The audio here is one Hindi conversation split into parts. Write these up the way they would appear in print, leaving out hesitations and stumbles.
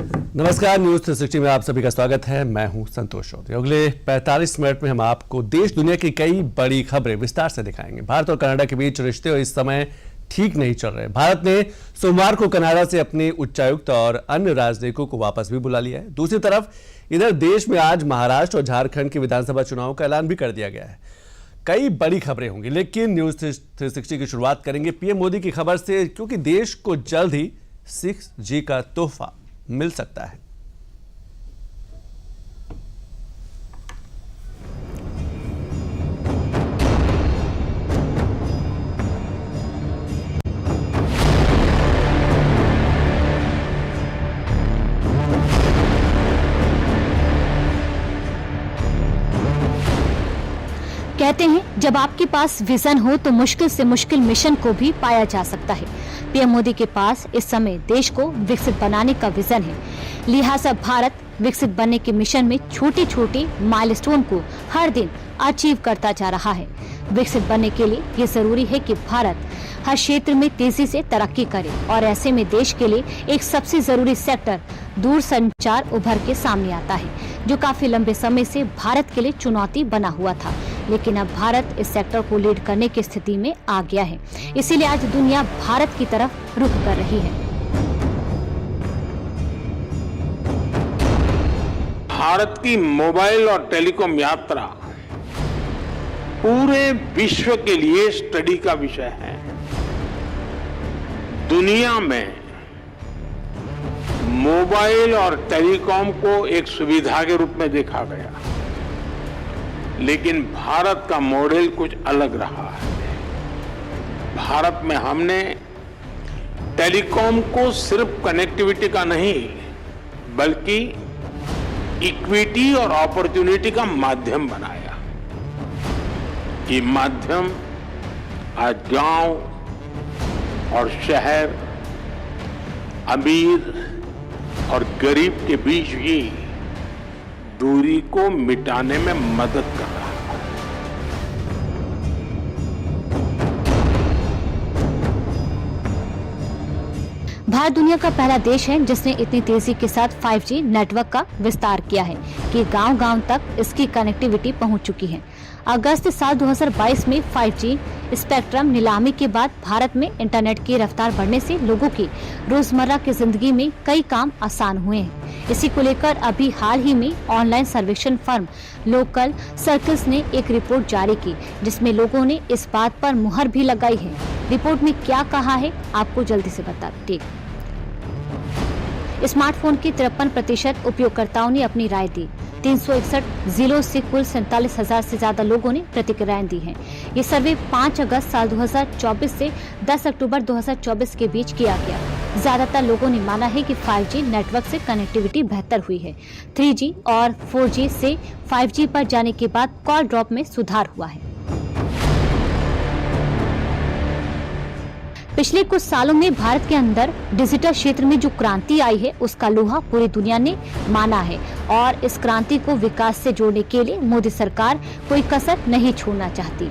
नमस्कार, न्यूज 360 में आप सभी का स्वागत है। मैं हूं संतोष चौधरी। अगले 45 मिनट में हम आपको देश दुनिया की कई बड़ी खबरें विस्तार से दिखाएंगे। भारत और कनाडा के बीच रिश्ते इस समय ठीक नहीं चल रहे। भारत ने सोमवार को कनाडा से अपने उच्चायुक्त और अन्य राजनयिकों को वापस भी बुला लिया है। दूसरी तरफ इधर देश में आज महाराष्ट्र और झारखंड के विधानसभा चुनाव का ऐलान भी कर दिया गया है। कई बड़ी खबरें होंगी, लेकिन न्यूज 360 की शुरुआत करेंगे पीएम मोदी की खबर से, क्योंकि देश को जल्द ही 6G का तोहफा मिल सकता है। कहते हैं जब आपके पास विजन हो तो मुश्किल से मुश्किल मिशन को भी पाया जा सकता है। पीएम मोदी के पास इस समय देश को विकसित बनाने का विजन है। लिहाजा भारत विकसित बनने के मिशन में छोटे छोटे माइलस्टोन को हर दिन अचीव करता जा रहा है। विकसित बनने के लिए ये जरूरी है कि भारत हर क्षेत्र में तेजी से तरक्की करे और ऐसे में देश के लिए एक सबसे जरूरी सेक्टर दूरसंचार उभर के सामने आता है, जो काफी लंबे समय से भारत के लिए चुनौती बना हुआ था। लेकिन अब भारत इस सेक्टर को लीड करने की स्थिति में आ गया है। इसीलिए आज दुनिया भारत की तरफ रुख कर रही है। भारत की मोबाइल और टेलीकॉम यात्रा पूरे विश्व के लिए स्टडी का विषय है। दुनिया में मोबाइल और टेलीकॉम को एक सुविधा के रूप में देखा गया, लेकिन भारत का मॉडल कुछ अलग रहा है। भारत में हमने टेलीकॉम को सिर्फ कनेक्टिविटी का नहीं, बल्कि इक्विटी और अपॉर्चुनिटी का माध्यम बनाया। ये माध्यम आज गांव और शहर, अमीर और गरीब के बीच ही दूरी को मिटाने में मदद कर रहा है। भारत दुनिया का पहला देश है जिसने इतनी तेजी के साथ 5G नेटवर्क का विस्तार किया है कि गांव-गांव तक इसकी कनेक्टिविटी पहुंच चुकी है। अगस्त साल 2022 में 5G स्पेक्ट्रम नीलामी के बाद भारत में इंटरनेट की रफ्तार बढ़ने से लोगों की रोजमर्रा की जिंदगी में कई काम आसान हुए हैं। इसी को लेकर अभी हाल ही में ऑनलाइन सर्वेक्षण फर्म लोकल सर्कल्स ने एक रिपोर्ट जारी की, जिसमें लोगों ने इस बात पर मुहर भी लगाई है। रिपोर्ट में क्या कहा है आपको जल्दी से बताते। स्मार्टफोन के 53% उपयोगकर्ताओं ने अपनी राय दी। 361 जिलों से कुल 47,000 से ज्यादा लोगों ने प्रतिक्रियाएं दी हैं। ये सर्वे 5 अगस्त साल 2024 से 10 अक्टूबर 2024 के बीच किया गया। ज्यादातर लोगों ने माना है कि 5G नेटवर्क से कनेक्टिविटी बेहतर हुई है। 3G और 4G से 5G पर जाने के बाद कॉल ड्रॉप में सुधार हुआ है। पिछले कुछ सालों में भारत के अंदर डिजिटल क्षेत्र में जो क्रांति आई है, उसका लोहा पूरी दुनिया ने माना है और इस क्रांति को विकास से जोड़ने के लिए मोदी सरकार कोई कसर नहीं छोड़ना चाहती।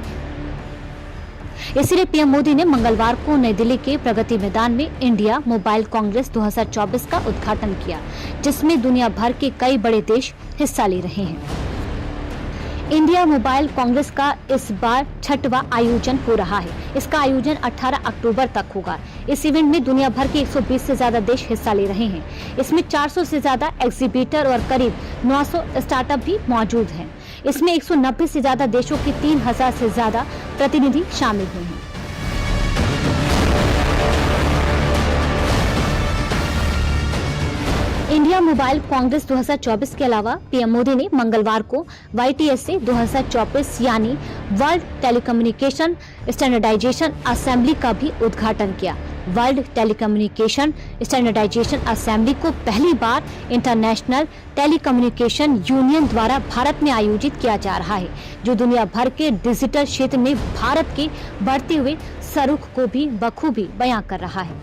इसलिए पीएम मोदी ने मंगलवार को नई दिल्ली के प्रगति मैदान में इंडिया मोबाइल कांग्रेस 2024 का उद्घाटन किया, जिसमें दुनिया भर के कई बड़े देश हिस्सा ले रहे हैं। इंडिया मोबाइल कांग्रेस का इस बार 6वां आयोजन हो रहा है। इसका आयोजन 18 अक्टूबर तक होगा। इस इवेंट में दुनिया भर के 120 से ज्यादा देश हिस्सा ले रहे हैं। इसमें 400 से ज्यादा एग्जीबिटर और करीब 900 स्टार्टअप भी मौजूद हैं। इसमें 190 से ज्यादा देशों के 3000 से ज्यादा प्रतिनिधि शामिल हुए हैं। इंडिया मोबाइल कांग्रेस 2024 के अलावा पीएम मोदी ने मंगलवार को YTSA 2024 यानी वर्ल्ड टेलीकम्युनिकेशन स्टैंडर्डाइजेशन असेंबली का भी उद्घाटन किया। वर्ल्ड टेलीकम्युनिकेशन स्टैंडर्डाइजेशन असेंबली को पहली बार इंटरनेशनल टेलीकम्युनिकेशन यूनियन द्वारा भारत में आयोजित किया जा रहा है, जो दुनिया भर के डिजिटल क्षेत्र में भारत के बढ़ते हुए सरुख को भी बखूबी बयां कर रहा है।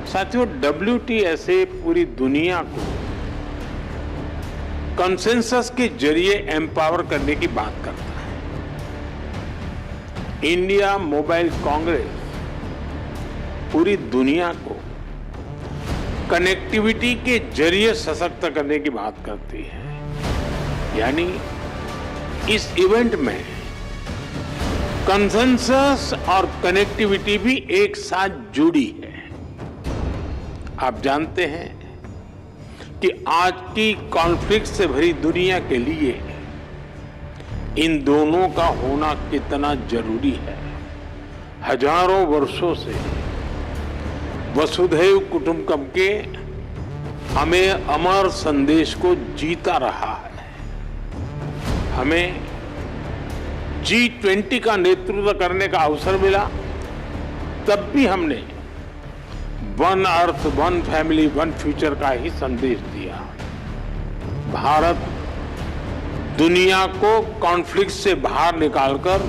साथियों, WTSA पूरी दुनिया को कंसेंसस के जरिए एम्पावर करने की बात करता है। इंडिया मोबाइल कांग्रेस पूरी दुनिया को कनेक्टिविटी के जरिए सशक्त करने की बात करती है। यानी इस इवेंट में कंसेंसस और कनेक्टिविटी भी एक साथ जुड़ी है। आप जानते हैं कि आज की कॉन्फ्लिक्ट से भरी दुनिया के लिए इन दोनों का होना कितना जरूरी है। हजारों वर्षों से वसुधैव कुटुंबकम के हमें अमर संदेश को जीता रहा है। हमें G20 का नेतृत्व करने का अवसर मिला, तब भी हमने one earth, one family, one future का ही संदेश दिया। भारत दुनिया को कॉन्फ्लिक्ट से बाहर निकालकर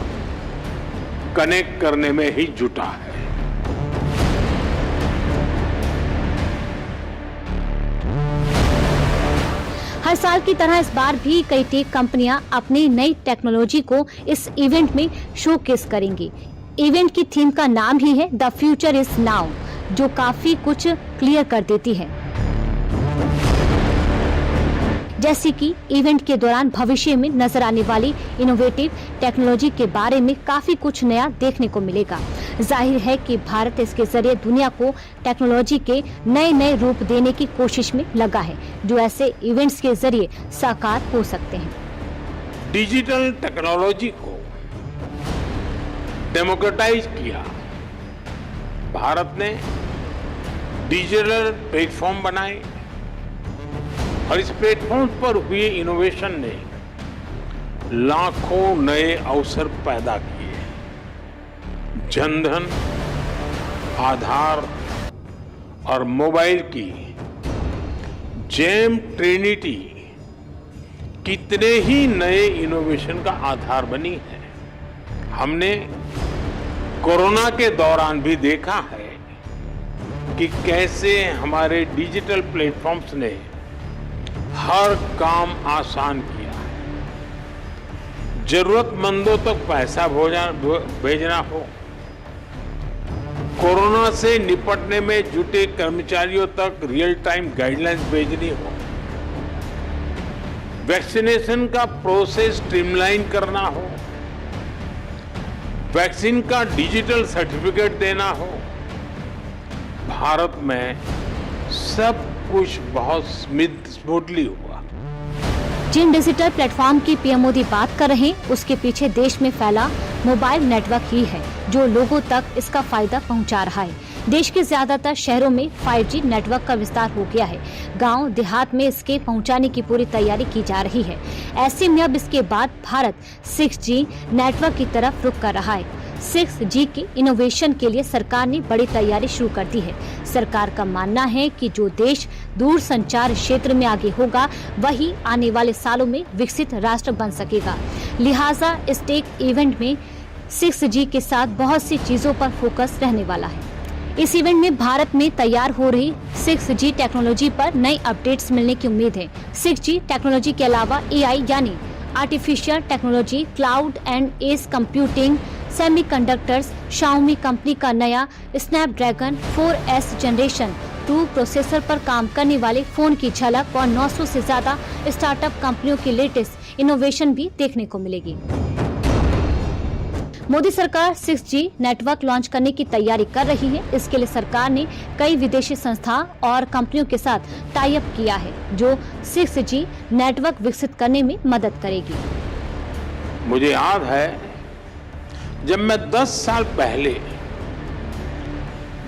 कनेक्ट करने में ही जुटा है। हर साल की तरह इस बार भी कई टेक कंपनियां अपनी नई टेक्नोलॉजी को इस इवेंट में शोकेस करेंगी। इवेंट की थीम का नाम ही है द फ्यूचर इज नाउ, जो काफी कुछ क्लियर कर देती है। जैसे कि इवेंट के दौरान भविष्य में नजर आने वाली इनोवेटिव टेक्नोलॉजी के बारे में काफी कुछ नया देखने को मिलेगा। जाहिर है कि भारत इसके जरिए दुनिया को टेक्नोलॉजी के नए नए रूप देने की कोशिश में लगा है, जो ऐसे इवेंट्स के जरिए साकार हो सकते हैं। डिजिटल टेक्नोलॉजी को डेमोक्रेटाइज किया। भारत ने डिजिटल प्लेटफॉर्म बनाए और इस प्लेटफॉर्म पर हुए इनोवेशन ने लाखों नए अवसर पैदा किए। जनधन, आधार और मोबाइल की जेम ट्रिनिटी कितने ही नए इनोवेशन का आधार बनी है। हमने कोरोना के दौरान भी देखा है कि कैसे हमारे डिजिटल प्लेटफॉर्म्स ने हर काम आसान किया है। जरूरतमंदों तक पैसा भेजना हो, कोरोना से निपटने में जुटे कर्मचारियों तक रियल टाइम गाइडलाइंस भेजनी हो, वैक्सीनेशन का प्रोसेस स्ट्रीमलाइन करना हो, वैक्सीन का डिजिटल सर्टिफिकेट देना हो, भारत में सब कुछ बहुत स्मूथली हुआ। जिन डिजिटल प्लेटफॉर्म की पीएम मोदी बात कर रहे हैं, उसके पीछे देश में फैला मोबाइल नेटवर्क ही है, जो लोगों तक इसका फायदा पहुंचा रहा है। देश के ज्यादातर शहरों में 5G नेटवर्क का विस्तार हो गया है। गांव देहात में इसके पहुंचाने की पूरी तैयारी की जा रही है। ऐसे में अब इसके बाद भारत 6G नेटवर्क की तरफ रुख कर रहा है। 6G के इनोवेशन के लिए सरकार ने बड़ी तैयारी शुरू कर दी है। सरकार का मानना है कि जो देश दूर संचार क्षेत्र में आगे होगा, वही आने वाले सालों में विकसित राष्ट्र बन सकेगा। लिहाजा इस टेक इवेंट में 6G के साथ बहुत सी चीजों पर फोकस रहने वाला है। इस इवेंट में भारत में तैयार हो रही 6G टेक्नोलॉजी पर नई अपडेट्स मिलने की उम्मीद है। 6G टेक्नोलॉजी के अलावा AI यानी artificial technology, cloud and edge computing, semiconductors, Xiaomi company का नया स्नैपड्रैगन 4S जनरेशन 2 प्रोसेसर पर काम करने वाले फोन की झलक और 900 से ज्यादा स्टार्टअप कंपनियों की लेटेस्ट इनोवेशन भी देखने को मिलेगी। मोदी सरकार 6G नेटवर्क लॉन्च करने की तैयारी कर रही है। इसके लिए सरकार ने कई विदेशी संस्था और कंपनियों के साथ टाई अप किया है, जो 6G नेटवर्क विकसित करने में मदद करेगी। मुझे याद है जब मैं 10 साल पहले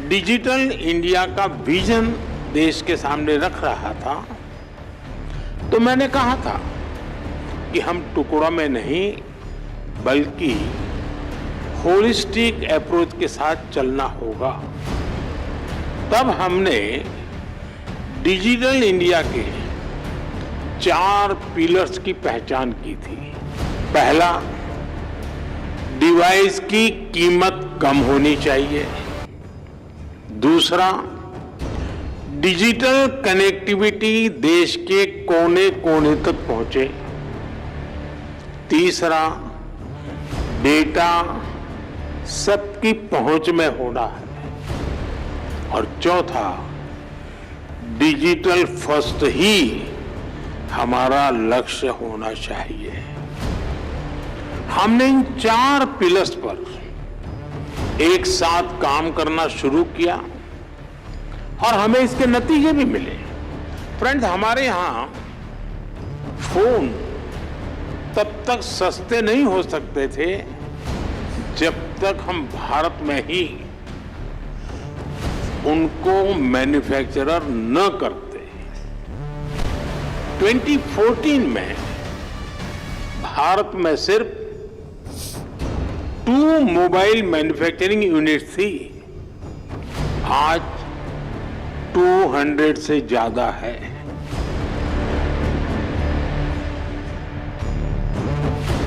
डिजिटल इंडिया का विजन देश के सामने रख रहा था, तो मैंने कहा था कि हम टुकड़ों में नहीं बल्कि होलिस्टिक अप्रोच के साथ चलना होगा। तब हमने डिजिटल इंडिया के 4 पिलर्स की पहचान की थी। पहला, डिवाइस की कीमत कम होनी चाहिए। दूसरा, डिजिटल कनेक्टिविटी देश के कोने कोने तक पहुंचे। तीसरा, डेटा सबकी पहुंच में होना है। और चौथा, डिजिटल फर्स्ट ही हमारा लक्ष्य होना चाहिए। हमने इन 4 पिलर्स पर एक साथ काम करना शुरू किया और हमें इसके नतीजे भी मिले। फ्रेंड्स, हमारे यहां फोन तब तक सस्ते नहीं हो सकते थे जब तक हम भारत में ही उनको मैन्युफैक्चरर न करते। 2014 में भारत में सिर्फ 2 मोबाइल मैन्युफैक्चरिंग यूनिट थी, आज 200 से ज्यादा है।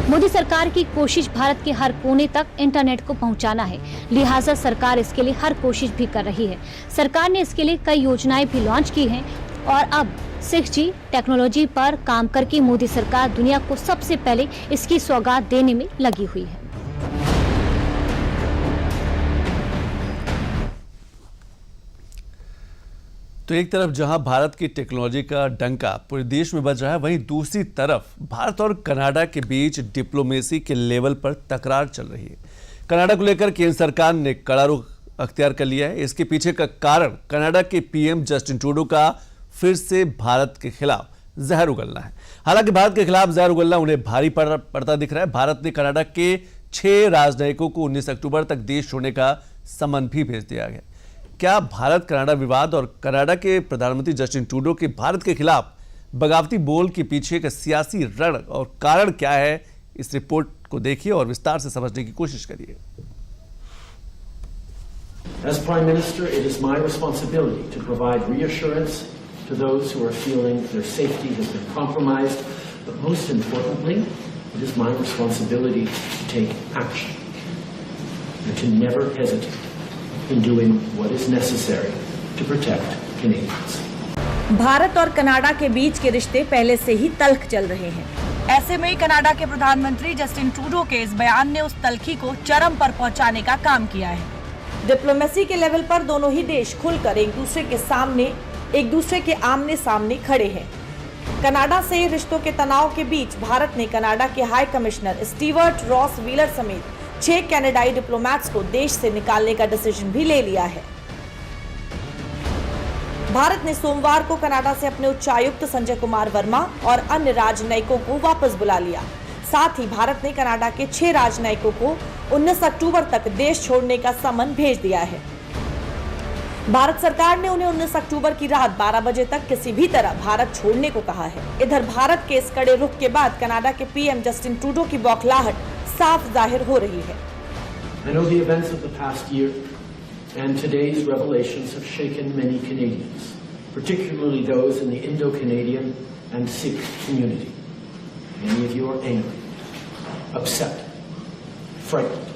मोदी सरकार की कोशिश भारत के हर कोने तक इंटरनेट को पहुंचाना है, लिहाजा सरकार इसके लिए हर कोशिश भी कर रही है। सरकार ने इसके लिए कई योजनाएं भी लॉन्च की हैं और अब 6G टेक्नोलॉजी पर काम करके मोदी सरकार दुनिया को सबसे पहले इसकी सौगात देने में लगी हुई है। तो एक तरफ जहां भारत की टेक्नोलॉजी का डंका पूरे देश में बज रहा है, वहीं दूसरी तरफ भारत और कनाडा के बीच डिप्लोमेसी के लेवल पर तकरार चल रही है। कनाडा को लेकर केंद्र सरकार ने कड़ा रुख अख्तियार कर लिया है। इसके पीछे का कारण कनाडा के पीएम जस्टिन ट्रूडो का फिर से भारत के खिलाफ जहर उगलना है। हालांकि भारत के खिलाफ जहर उगलना उन्हें भारी पड़ता दिख रहा है। भारत ने कनाडा के 6 राजनयिकों को 19 अक्टूबर तक देश छोड़ने का समन भी भेज दिया गया। क्या भारत कनाडा विवाद और कनाडा के प्रधानमंत्री जस्टिन ट्रूडो के भारत के खिलाफ बगावती बोल के पीछे का सियासी रण और कारण क्या है, इस रिपोर्ट को देखिए और विस्तार से समझने की कोशिश करिए। As Prime Minister, it is my responsibility to provide reassurance to those who are feeling their safety has been compromised, but most importantly, it is my responsibility to take action and to never hesitate in doing what is necessary to protect Canadians. Bharat और कनाडा के बीच के रिश्ते पहले से ही तल्ख चल रहे हैं। ऐसे में ही कनाडा के प्रधानमंत्री जस्टिन ट्रूडो के इस बयान ने उस तल्खी को चरम पर पहुंचाने का काम किया है। डिप्लोमेसी के लेवल पर दोनों ही देश खुलकर एक दूसरे के आमने सामने खड़े हैं। कनाडा से रिश्तों के तनाव के बीच भारत ने कनाडा के high commissioner Stewart Ross wheeler समेत 6 कनाडाई डिप्लोमैट्स को देश से निकालने का डिसीजन भी ले लिया है। भारत ने सोमवार को कनाडा से अपने उच्चायुक्त संजय कुमार वर्मा और अन्य राजनयिकों को वापस बुला लिया। साथ ही भारत ने कनाडा के 6 राजनयिकों को 19 अक्टूबर तक देश छोड़ने का समन भेज दिया है। भारत सरकार ने उन्हें 19 अक्टूबर की रात 12 बजे तक किसी भी तरह भारत छोड़ने को कहा है। इधर भारत के इस कड़े रुख के बाद कनाडा के पीएम जस्टिन ट्रूडो की बौखलाहट साफ जाहिर हो रही है। I know the events of the past year and today's revelations have shaken many Canadians, particularly those in the Indo-Canadian and Sikh community. Many of you are angry, upset, frightened.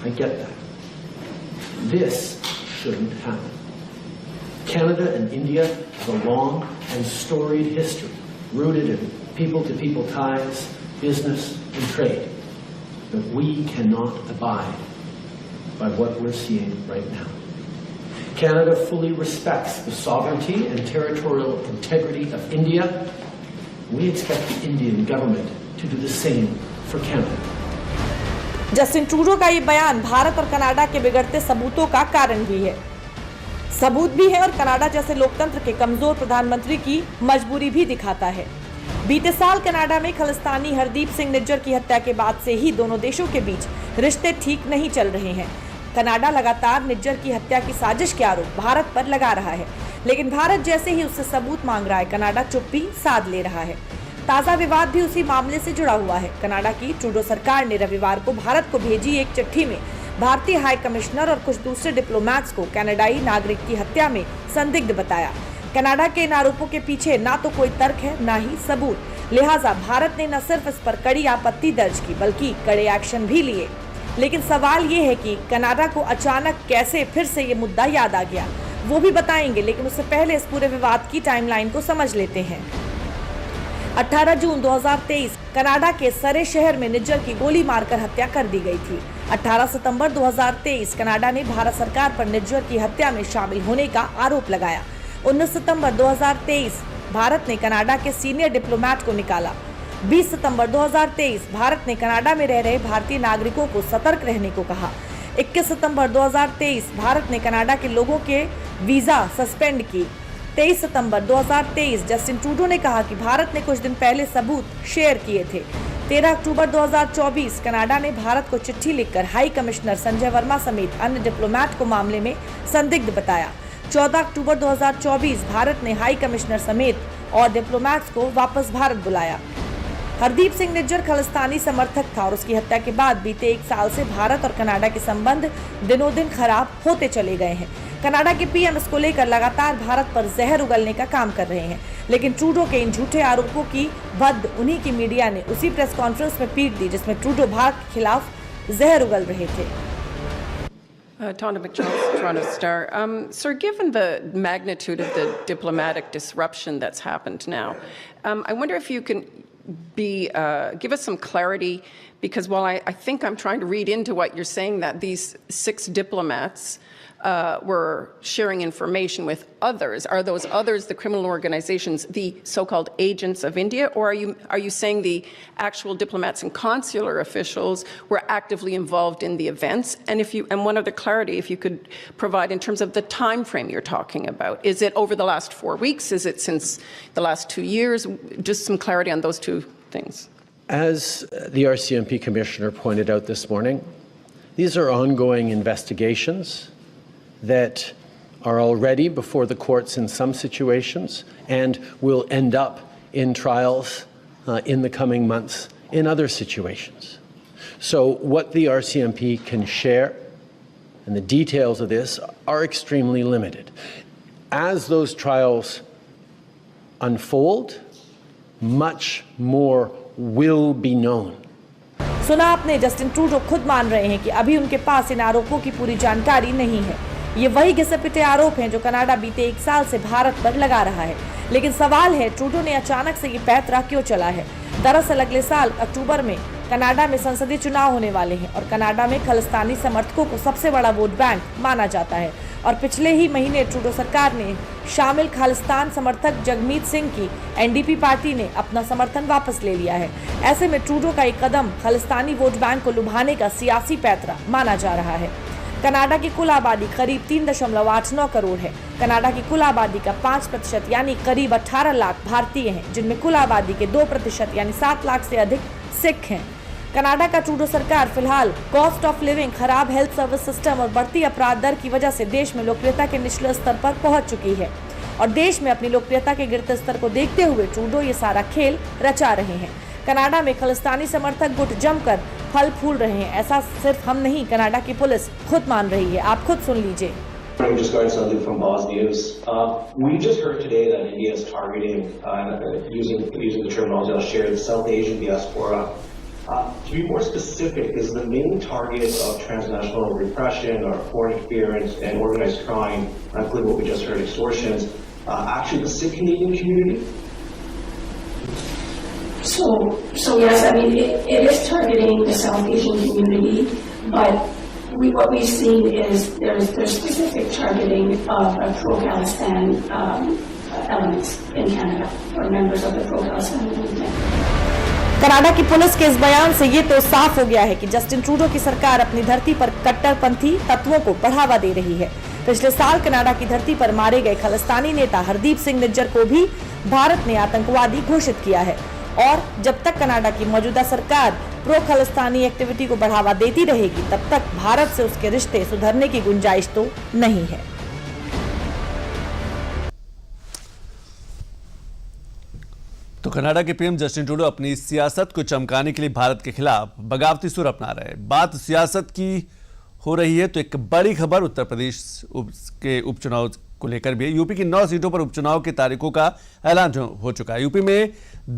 I get that. This shouldn't happen. Canada and India have a long and storied history rooted in people-to-people ties, business and trade. But we cannot abide by what we're seeing right now. Canada fully respects the sovereignty and territorial integrity of India. We expect the Indian government to do the same for Canada. Justin Trudeau का ये बयान भारत और कनाडा के बिगड़ते सबूतों का कारण भी है। सबूत भी है और कनाडा जैसे लोकतंत्र के कमजोर प्रधानमंत्री की मजबूरी भी दिखाता है। बीते साल कनाडा में खालिस्तानी हरदीप सिंह निज्जर की हत्या के बाद से ही दोनों देशों के बीच रिश्ते ठीक नहीं चल रहे हैं। कनाडा लगातार निज्जर की हत्या की साजिश के आरोप भारत पर लगा रहा है, लेकिन भारत जैसे ही उससे सबूत मांग रहा है, कनाडा चुप्पी साध ले रहा है। ताजा विवाद भी उसी मामले से जुड़ा हुआ है। कनाडा की ट्रूडो सरकार ने रविवार को भारत को भेजी एक चिट्ठी में भारतीय हाई कमिश्नर और कुछ दूसरे डिप्लोमैट्स को कनाडाई नागरिक की हत्या में संदिग्ध बताया। कनाडा के इन आरोपों के पीछे ना तो कोई तर्क है, ना ही सबूत। लिहाजा भारत ने न सिर्फ इस पर कड़ी आपत्ति दर्ज की, बल्कि कड़े एक्शन भी लिए। लेकिन सवाल ये है कि कनाडा को अचानक कैसे फिर से ये मुद्दा याद आ गया, वो भी बताएंगे। लेकिन उससे पहले इस पूरे विवाद की टाइमलाइन को समझ लेते हैं। 18 जून 2023 कनाडा के सरे शहर में निज्जर की गोली मारकर हत्या कर दी गई थी। 18 सितंबर 2023 कनाडा ने भारत सरकार पर निज्जर की हत्या में शामिल होने का आरोप लगाया। 19 सितंबर 2023 भारत ने कनाडा के सीनियर डिप्लोमेट को निकाला। 20 सितंबर 2023 भारत ने कनाडा में रह रहे भारतीय नागरिकों को सतर्क रहने को कहा। 21 सितंबर 2023 भारत ने कनाडा के लोगों के वीजा सस्पेंड की। 23 सितंबर 2023 जस्टिन ट्रूडो ने कहा कि भारत ने कुछ दिन पहले सबूत शेयर किए थे। 13 अक्टूबर 2024 कनाडा ने भारत को चिट्ठी लिखकर हाई कमिश्नर संजय वर्मा समेत अन्य डिप्लोमेट को मामले में संदिग्ध बताया। 14 अक्टूबर 2024 भारत ने हाई कमिश्नर समेत और डिप्लोमेट्स को वापस भारत बुलाया। हरदीप सिंह निज्जर खालिस्तानी समर्थक था और उसकी हत्या के बाद बीते 1 साल से भारत और कनाडा के संबंध दिनों दिन खराब होते चले गए हैं। कनाडा के पीएम इसको लेकर लगातार भारत पर जहर उगलने का काम कर रहे हैं, लेकिन ट्रूडो के इन झूठे आरोपों की भद्द उन्हीं की मीडिया ने उसी प्रेस कॉन्फ्रेंस में पीट दी जिसमें ट्रूडो भारत के खिलाफ जहर उगल रहे थे। Tonda McCharles, Toronto Star. Sir, given the magnitude of the diplomatic disruption that's happened now, I wonder if you can give us some clarity, because while I think I'm trying to read into what you're saying, that these 6 diplomats were sharing information with others. Are those others the criminal organizations, the so-called agents of India, or are you saying the actual diplomats and consular officials were actively involved in the events? And one other clarity, if you could provide in terms of the time frame you're talking about. Is it over the last 4 weeks? Is it since the last 2 years? Just some clarity on those two things. As the RCMP Commissioner pointed out this morning, these are ongoing investigations that are already before the courts in some situations and will end up in trials in the coming months in other situations. So what the RCMP can share and the details of this are extremely limited. As those trials unfold, much more will be known. सुना आपने, जस्टिन ट्रूडो खुद मान रहे हैं कि अभी उनके पास इन आरोपों की पूरी जानकारी नहीं है। ये वही घिसे पिटे आरोप हैं जो कनाडा बीते 1 साल से भारत पर लगा रहा है। लेकिन सवाल है, ट्रूडो ने अचानक से ये पैंतरा क्यों चला है? दरअसल अगले साल अक्टूबर में कनाडा में संसदीय चुनाव होने वाले हैं और कनाडा में खालिस्तानी समर्थकों को सबसे बड़ा वोट बैंक माना जाता है। और पिछले ही महीने ट्रूडो सरकार ने शामिल खालिस्तान समर्थक जगमीत सिंह की एनडीपी पार्टी ने अपना समर्थन वापस ले लिया है। ऐसे में ट्रूडो का एक कदम खालिस्तानी वोट बैंक को लुभाने का सियासी पैंतरा माना जा रहा है। कनाडा की कुल आबादी करीब 3.89 करोड़ है। कनाडा की कुल आबादी का 5% यानी करीब 18 लाख भारतीय हैं, जिनमें कुल आबादी के 2% यानी 7 लाख से अधिक सिख हैं। कनाडा का ट्रूडो सरकार फिलहाल कॉस्ट ऑफ लिविंग, खराब हेल्थ सर्विस सिस्टम और बढ़ती अपराध दर की वजह से देश में लोकप्रियता के निचले स्तर पर पहुंच चुकी है और देश में अपनी लोकप्रियता के गिरते स्तर को देखते हुए ट्रूडो ये सारा खेल रचा रहे हैं। कनाडा में खालिस्तानी समर्थक गुट जमकर फल फूल रहे हैं। ऐसा सिर्फ हम नहीं, कनाडा की पुलिस खुद मान रही है। आप खुद सुन लीजिए। I'm just going something from Boz News. We just heard today that India is targeting, using the terminology I'll share, the South Asian diaspora. To be more specific, is the main target of transnational repression or foreign interference and organized crime, including what we just heard, extortions, actually the Sikh Canadian community? So yes, I mean, it is targeting the South Asian community, but what we've seen is there's specific targeting of pro-Palestine elements in Canada, or members of the pro-Palestine movement. Canada की पुलिस के इस बयान से ये तो साफ हो गया है कि जस्टिन ट्रूडो की सरकार अपनी धरती पर कट्टरपंथी तत्वों को बढ़ावा दे रही है। पिछले साल कनाडा की धरती पर मारे गए खालिस्तानी नेता हरदीप सिंह निज्जर को भी भारत ने आतंकवादी घोषित किया है और जब तक कनाडा की मौजूदा सरकार प्रो खालिस्तानी एक्टिविटी को बढ़ावा देती रहेगी तब तक भारत से उसके रिश्ते सुधरने की गुंजाइश तो नहीं है। तो कनाडा के पीएम जस्टिन ट्रूडो अपनी सियासत को चमकाने के लिए भारत के खिलाफ बगावती सुर अपना रहे हैं। बात सियासत की हो रही है तो एक बड़ी खबर उत्तर प्रदेश के उपचुनाव को लेकर भी है। यूपी की 9 सीटों पर उपचुनाव की तारीखों का ऐलान हो चुका है। यूपी में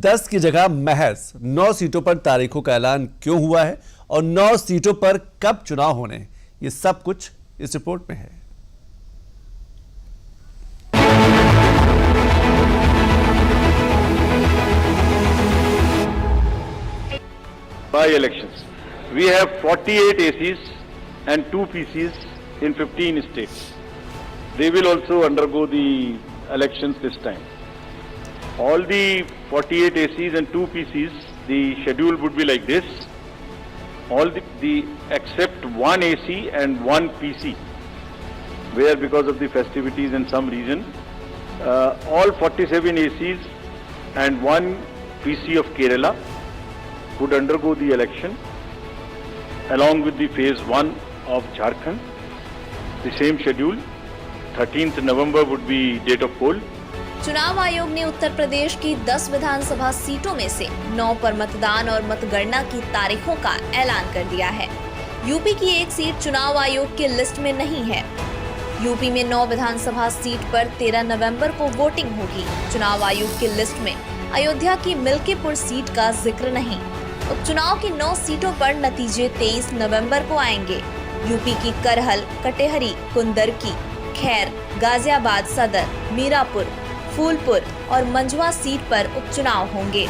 10 की जगह महज 9 सीटों पर तारीखों का ऐलान क्यों हुआ है और 9 सीटों पर कब चुनाव होने, ये सब कुछ इस रिपोर्ट में है। By elections, we have 48 ACs and 2 PCs in 15 states. They will also undergo the elections this time. All the 48 ACs and 2 PCs, the schedule would be like this. All the except 1 AC and 1 PC, where because of the festivities and some reason, all 47 ACs and 1 PC of Kerala would undergo the election along with the phase 1 of Jharkhand. The same schedule. 13th November would be date of poll. चुनाव आयोग ने उत्तर प्रदेश की 10 विधानसभा सीटों में से 9 पर मतदान और मतगणना की तारीखों का ऐलान कर दिया है। यूपी की एक सीट चुनाव आयोग के लिस्ट में नहीं है। यूपी में 9 विधानसभा सीट पर 13 नवंबर को वोटिंग होगी। चुनाव आयोग की लिस्ट में अयोध्या की मिल्कीपुर सीट का जिक्र नहीं। उपचुनाव की 9 सीटों पर नतीजे 23 नवंबर को आएंगे। यूपी की करहल, कटेहरी, कुंदरकी, खैर, गाजियाबाद सदर, मीरापुर, फूलपुर और मंझवा सीट पर उपचुनाव होंगे।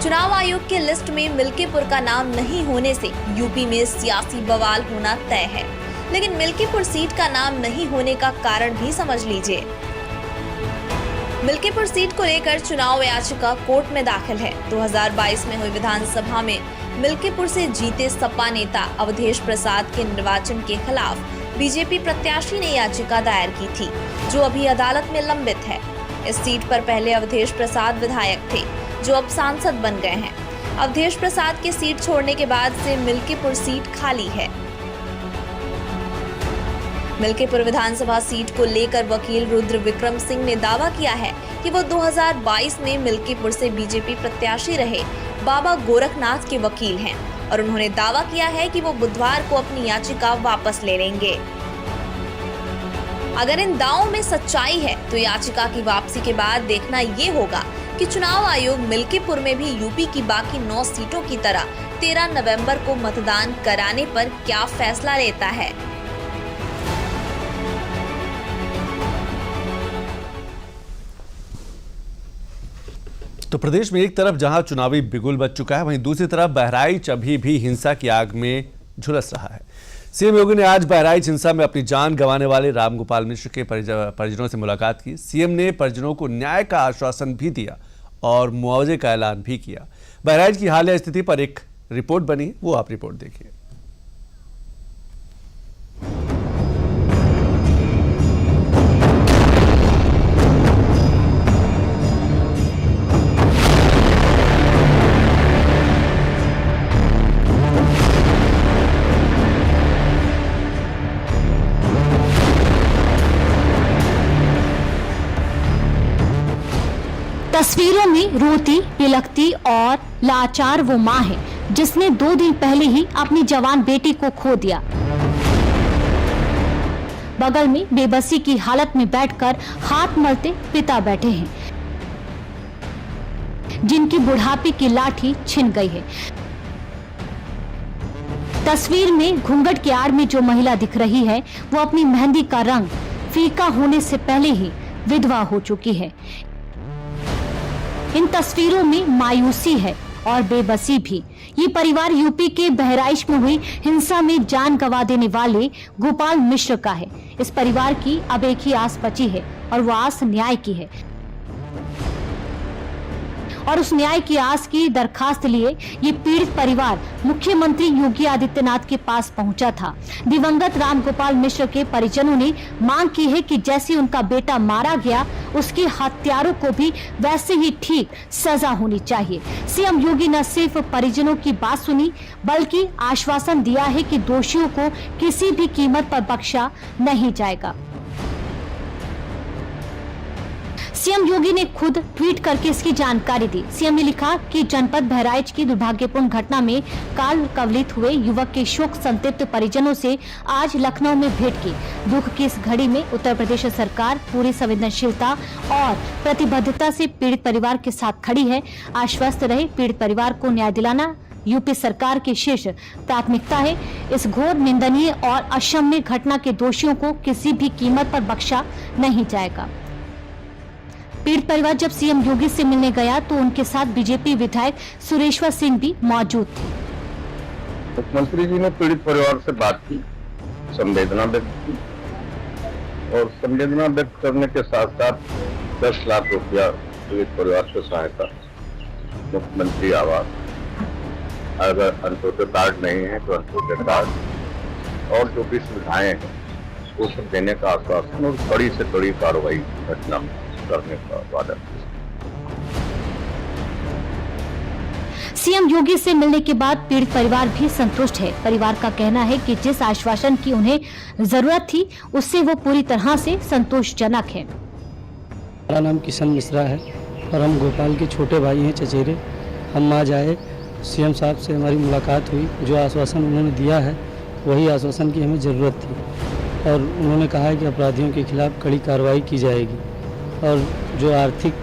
चुनाव आयोग के लिस्ट में मिल्कीपुर का नाम नहीं होने से यूपी में सियासी बवाल होना तय है, लेकिन मिल्कीपुर सीट का नाम नहीं होने का कारण भी समझ लीजिए। मिल्कीपुर सीट को लेकर चुनाव याचिका कोर्ट में दाखिल है। 2022 में हुई विधानसभा में मिल्कीपुर से जीते सपा नेता अवधेश प्रसाद के निर्वाचन के खिलाफ बीजेपी प्रत्याशी ने याचिका दायर की थी, जो अभी अदालत में लंबित है। इस सीट पर पहले अवधेश प्रसाद विधायक थे, जो अब सांसद बन गए हैं। अवधेश प्रसाद के सीट छोड़ने के बाद से मिल्कीपुर सीट खाली है। मिल्कीपुर विधानसभा सीट को लेकर वकील रुद्र विक्रम सिंह ने दावा किया है कि वो 2022 में मिल्कीपुर से बीजेपी प्रत्याशी रहे बाबा गोरखनाथ के वकील हैं और उन्होंने दावा किया है कि वो बुधवार को अपनी याचिका वापस ले लेंगे। अगर इन दावों में सच्चाई है तो याचिका की वापसी के बाद देखना ये होगा कि चुनाव आयोग मिल्कीपुर में भी यूपी की बाकी 9 सीटों की तरह 13 नवंबर को मतदान कराने पर क्या फैसला लेता है। तो प्रदेश में एक तरफ जहां चुनावी बिगुल बज चुका है, वहीं दूसरी तरफ बहराइच अभी भी हिंसा की आग में झुलस रहा है। सीएम योगी ने आज बहराइच हिंसा में अपनी जान गंवाने वाले रामगोपाल मिश्र के परिजनों से मुलाकात की। सीएम ने परिजनों को न्याय का आश्वासन भी दिया और मुआवजे का ऐलान भी किया। बहराइच की हालिया स्थिति पर एक रिपोर्ट बनी, वो आप रिपोर्ट देखिए। तस्वीरों में रोती, बिलखती और लाचार वो मां है जिसने 2 दिन पहले ही अपनी जवान बेटी को खो दिया। बगल में बेबसी की हालत में बैठकर हाथ मलते पिता बैठे हैं, जिनकी बुढ़ापे की लाठी छिन गई है। तस्वीर में घूंघट की आड़ में जो महिला दिख रही है वो अपनी मेहंदी का रंग फीका होने से पहले ही विधवा हो चुकी है। इन तस्वीरों में मायूसी है और बेबसी भी। ये परिवार यूपी के बहराइच में हुई हिंसा में जान गंवा देने वाले गोपाल मिश्र का है। इस परिवार की अब एक ही आस बची है और वो आस न्याय की है। और उस न्याय की आस की दरखास्त लिए ये पीड़ित परिवार मुख्यमंत्री योगी आदित्यनाथ के पास पहुंचा था। दिवंगत रामगोपाल मिश्र के परिजनों ने मांग की है कि जैसे उनका बेटा मारा गया, उसके हत्यारों को भी वैसे ही ठीक सजा होनी चाहिए। सीएम योगी न सिर्फ परिजनों की बात सुनी, बल्कि आश्वासन दिया है कि दोषियों को किसी भी कीमत पर बख्शा नहीं जाएगा। सीएम योगी ने खुद ट्वीट करके इसकी जानकारी दी। सीएम ने लिखा कि जनपद बहराइच की दुर्भाग्यपूर्ण घटना में काल कवलित हुए युवक के शोक संतप्त परिजनों से आज लखनऊ में भेंट की। दुख की इस घड़ी में उत्तर प्रदेश सरकार पूरी संवेदनशीलता और प्रतिबद्धता से पीड़ित परिवार के साथ खड़ी है। आश्वस्त रहे, पीड़ित परिवार को न्याय दिलाना यूपी सरकार की शीर्ष प्राथमिकता है। इस घोर, निंदनीय और अक्षम्य घटना के दोषियों को किसी भी कीमत पर बख्शा नहीं जाएगा। पीड़ित परिवार जब सीएम योगी से मिलने गया तो उनके साथ बीजेपी विधायक सुरेश्वर सिंह भी मौजूद थे। मुख्यमंत्री जी ने पीड़ित परिवार से बात की, संवेदना व्यक्त की और संवेदना व्यक्त करने के साथ साथ 10 लाख रुपया पीड़ित परिवार को सहायता, मुख्यमंत्री आवास, अगर अंत्योदय कार्ड नहीं है तो अंत्योदय कार्ड और जो भी सुविधाएं हैं वो सब देने का आश्वासन और कड़ी से कड़ी कार्रवाई घटना करने का वादा। सीएम योगी से मिलने के बाद पीड़ित परिवार भी संतुष्ट है। परिवार का कहना है कि जिस आश्वासन की उन्हें जरूरत थी उससे वो पूरी तरह से संतोषजनक है। मेरा नाम किशन मिश्रा है और हम भोपाल के छोटे भाई हैं चचेरे। हम आज आए, सीएम साहब से हमारी मुलाकात हुई। जो आश्वासन उन्होंने दिया है वही आश्वासन की हमें ज़रूरत थी और उन्होंने कहा है कि अपराधियों के खिलाफ कड़ी कार्रवाई की जाएगी और जो आर्थिक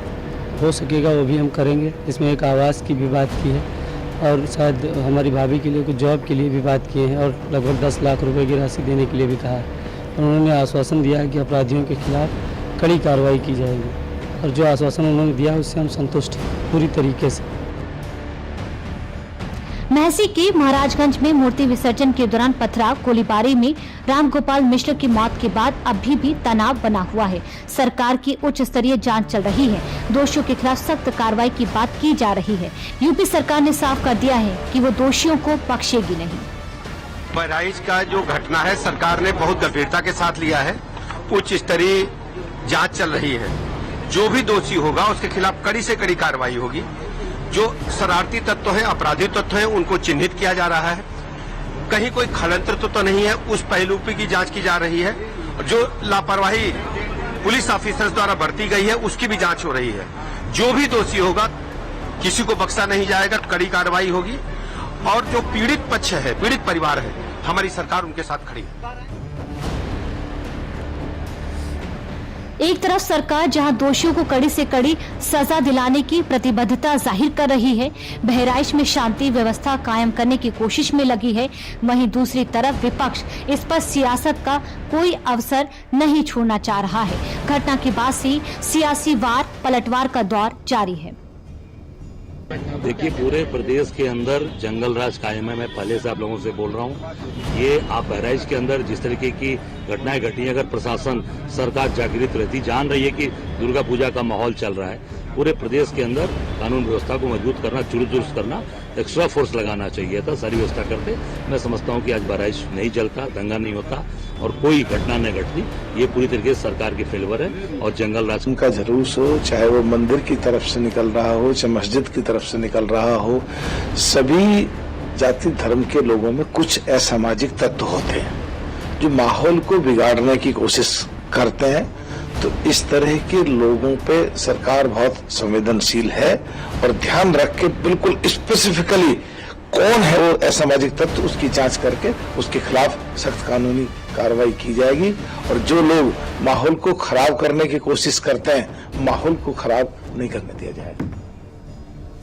हो सकेगा वो भी हम करेंगे। इसमें एक आवास की भी बात की है और शायद हमारी भाभी के लिए कुछ जॉब के लिए भी बात किए हैं और लगभग 10 लाख रुपए की राशि देने के लिए भी कहा है। उन्होंने आश्वासन दिया है कि अपराधियों के खिलाफ कड़ी कार्रवाई की जाएगी और जो आश्वासन उन्होंने दिया है उससे हम संतुष्ट हैं पूरी तरीके से। महसी के महाराजगंज में मूर्ति विसर्जन के दौरान पथराव गोलीबारी में रामगोपाल मिश्र की मौत के बाद अभी भी तनाव बना हुआ है। सरकार की उच्च स्तरीय जांच चल रही है। दोषियों के खिलाफ सख्त कार्रवाई की बात की जा रही है। यूपी सरकार ने साफ कर दिया है कि वो दोषियों को बख्शेगी नहीं। बहराइच का जो घटना है सरकार ने बहुत गंभीरता के साथ लिया है। उच्च स्तरीय जांच चल रही है। जो भी दोषी होगा उसके खिलाफ कड़ी से कड़ी कार्रवाई होगी। जो शरारती तत्व हैं, अपराधी तत्व हैं, उनको चिन्हित किया जा रहा है। कहीं कोई षड्यंत्र तो नहीं है, उस पहलू की जांच की जा रही है। जो लापरवाही पुलिस ऑफिसर्स द्वारा बरती गई है उसकी भी जांच हो रही है। जो भी दोषी होगा किसी को बख्शा नहीं जाएगा, कड़ी कार्रवाई होगी। और जो पीड़ित पक्ष है, पीड़ित परिवार है, हमारी सरकार उनके साथ खड़ी है। एक तरफ सरकार जहां दोषियों को कड़ी से कड़ी सजा दिलाने की प्रतिबद्धता जाहिर कर रही है, बहराइच में शांति व्यवस्था कायम करने की कोशिश में लगी है, वहीं दूसरी तरफ विपक्ष इस पर सियासत का कोई अवसर नहीं छोड़ना चाह रहा है। घटना के बाद से सियासी वार पलटवार का दौर जारी है। देखिए, पूरे प्रदेश के अंदर जंगल राज कायम है। मैं पहले से आप लोगों से बोल रहा हूँ, ये आप बहराइच के अंदर जिस तरीके की घटनाएं घटी, अगर प्रशासन सरकार जागृत रहती, जान रही है कि दुर्गा पूजा का माहौल चल रहा है, पूरे प्रदेश के अंदर कानून व्यवस्था को मजबूत करना, चुरुस्त करना, एक्स्ट्रा फोर्स लगाना चाहिए था, सारी व्यवस्था करते। मैं समझता हूँ कि आज बहराइच नहीं जलता, दंगा नहीं होता और कोई घटना नहीं घटती। ये पूरी तरीके से सरकार की फेवर है। और जंगल राज का जुलूस हो, चाहे वो मंदिर की तरफ से निकल रहा हो, चाहे मस्जिद की तरफ से निकल रहा हो, सभी जाति धर्म के लोगों में कुछ असामाजिक तत्व होते हैं जो माहौल को बिगाड़ने की कोशिश करते हैं। तो इस तरह के लोगों पे सरकार बहुत संवेदनशील है और ध्यान रख के बिल्कुल स्पेसिफिकली कौन है वो असामाजिक तत्व, उसकी जांच करके उसके खिलाफ सख्त कानूनी कार्रवाई की जाएगी। और जो लोग माहौल को खराब करने की कोशिश करते हैं, माहौल को खराब नहीं करने दिया जाएगा।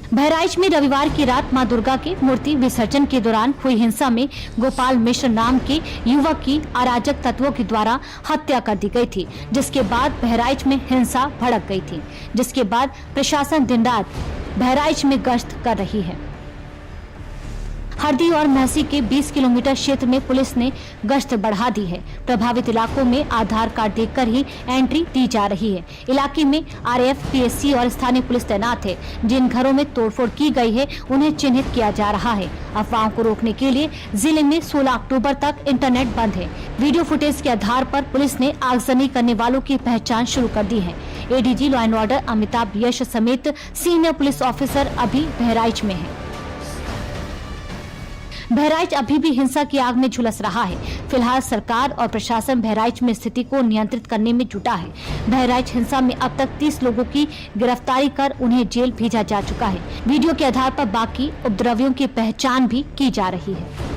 बहराइच में रविवार की रात मां दुर्गा के मूर्ति विसर्जन के दौरान हुई हिंसा में गोपाल मिश्र नाम के युवक की अराजक तत्वों के द्वारा हत्या कर दी गई थी, जिसके बाद बहराइच में हिंसा भड़क गई थी, जिसके बाद प्रशासन दिन रात बहराइच में गश्त कर रही है। हरदी और महसी के 20 किलोमीटर क्षेत्र में पुलिस ने गश्त बढ़ा दी है। प्रभावित इलाकों में आधार कार्ड देखकर ही एंट्री दी जा रही है। इलाके में आरएएफ, पीएससी और स्थानीय पुलिस तैनात है। जिन घरों में तोड़फोड़ की गई है उन्हें चिन्हित किया जा रहा है। अफवाहों को रोकने के लिए जिले में 16 अक्टूबर तक इंटरनेट बंद है। वीडियो फुटेज के आधार पर पुलिस ने आगजनी करने वालों की पहचान शुरू कर दी है। ADG law and order Amitabh Yash समेत सीनियर पुलिस ऑफिसर अभी बहराइच में है। बहराइच अभी भी हिंसा की आग में झुलस रहा है। फिलहाल सरकार और प्रशासन बहराइच में स्थिति को नियंत्रित करने में जुटा है। बहराइच हिंसा में अब तक 30 लोगों की गिरफ्तारी कर उन्हें जेल भेजा जा चुका है। वीडियो के आधार पर बाकी उपद्रवियों की पहचान भी की जा रही है।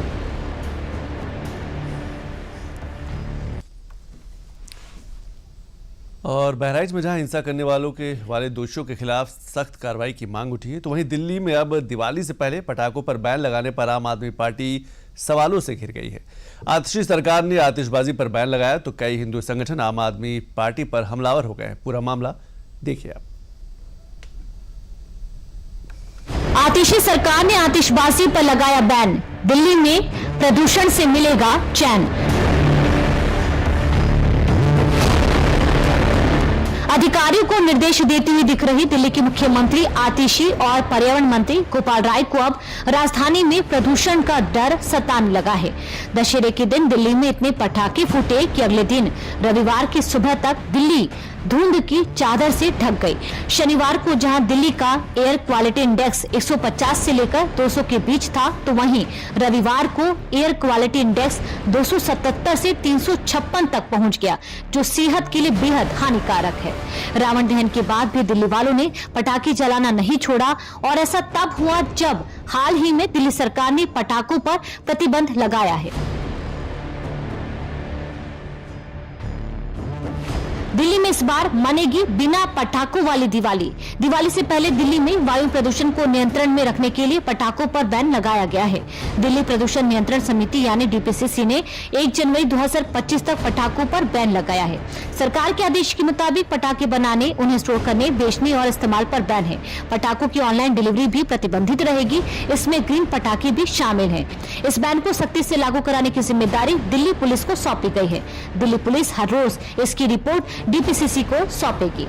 और बहराइच में जहां हिंसा करने वाले दोषियों के खिलाफ सख्त कार्रवाई की मांग उठी है, तो वहीं दिल्ली में अब दिवाली से पहले पटाखों पर बैन लगाने पर आम आदमी पार्टी सवालों से घिर गई है। आतिशी सरकार ने आतिशबाजी पर बैन लगाया तो कई हिंदू संगठन आम आदमी पार्टी पर हमलावर हो गए। पूरा मामला देखिए आप। आतिशी सरकार ने आतिशबाजी पर लगाया बैन, दिल्ली में प्रदूषण से मिलेगा चैन। अधिकारियों को निर्देश देती हुई दिख रही दिल्ली की मुख्यमंत्री आतिशी और पर्यावरण मंत्री गोपाल राय को अब राजधानी में प्रदूषण का डर सताने लगा है। दशहरे के दिन दिल्ली में इतने पटाखे फूटे कि अगले दिन रविवार की सुबह तक दिल्ली धुंध की चादर से ढक गई। शनिवार को जहां दिल्ली का एयर क्वालिटी इंडेक्स 150 से लेकर 200 के बीच था, तो वहीं रविवार को एयर क्वालिटी इंडेक्स 277 से 356 तक पहुंच गया, जो सेहत के लिए बेहद हानिकारक है। रावण दहन के बाद भी दिल्ली वालों ने पटाखे जलाना नहीं छोड़ा और ऐसा तब हुआ जब हाल ही में दिल्ली सरकार ने पटाखों पर प्रतिबंध लगाया है। दिल्ली में इस बार मनेगी बिना पटाखों वाली दिवाली। दिवाली से पहले दिल्ली में वायु प्रदूषण को नियंत्रण में रखने के लिए पटाखों पर बैन लगाया गया है। दिल्ली प्रदूषण नियंत्रण समिति यानी डीपीसीसी ने 1 जनवरी 2025 तक पटाखों पर बैन लगाया है। सरकार के आदेश के मुताबिक पटाखे बनाने, उन्हें स्टोर करने, बेचने और इस्तेमाल पर बैन है। पटाखों की ऑनलाइन डिलीवरी भी प्रतिबंधित रहेगी। इसमें ग्रीन पटाखे भी शामिल हैं। इस बैन को सख्ती से लागू कराने की जिम्मेदारी दिल्ली पुलिस को सौंपी गई है। दिल्ली पुलिस हर रोज इसकी रिपोर्ट डीपीसीसी को सौंपेगी।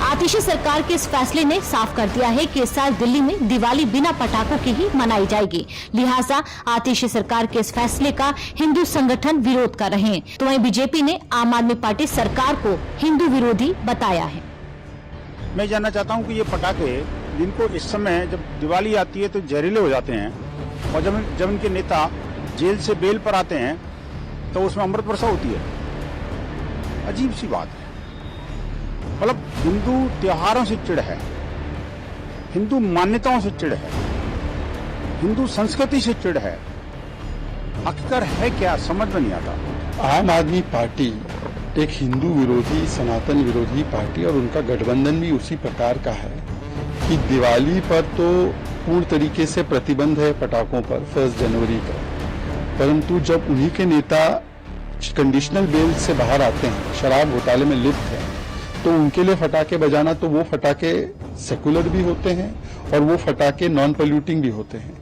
आतिशी सरकार के इस फैसले ने साफ कर दिया है कि इस साल दिल्ली में दिवाली बिना पटाखों के ही मनाई जाएगी। लिहाजा आतिशी सरकार के इस फैसले का हिंदू संगठन विरोध कर रहे हैं, तो वहीं बीजेपी ने आम आदमी पार्टी सरकार को हिंदू विरोधी बताया है। मैं जानना चाहता हूं कि ये पटाखे जिनको इस समय जब दिवाली आती है तो जहरीले हो जाते हैं, और जब इनके नेता जेल से बेल पर आते हैं तो उसमें अमृत वर्षा होती है। अजीब सी बात है। मतलब हिंदू त्योहारों से चिढ़ है, हिंदू मान्यताओं से चिढ़ है, हिंदू संस्कृति से चिढ़ है। आखिरकार है क्या, समझ में नहीं आता। आम आदमी पार्टी एक हिंदू विरोधी, सनातन विरोधी पार्टी, और उनका गठबंधन भी उसी प्रकार का है कि दिवाली पर तो पूर्ण तरीके से प्रतिबंध है पटाखों पर 1 जनवरी का, परंतु जब उन्हीं के नेता कंडीशनल बेल से बाहर आते हैं, शराब घोटाले में लिप्त हैं, तो उनके लिए फटाके बजाना, तो वो फटाके सेकुलर भी होते हैं और वो फटाके नॉन पोल्यूटिंग भी होते हैं।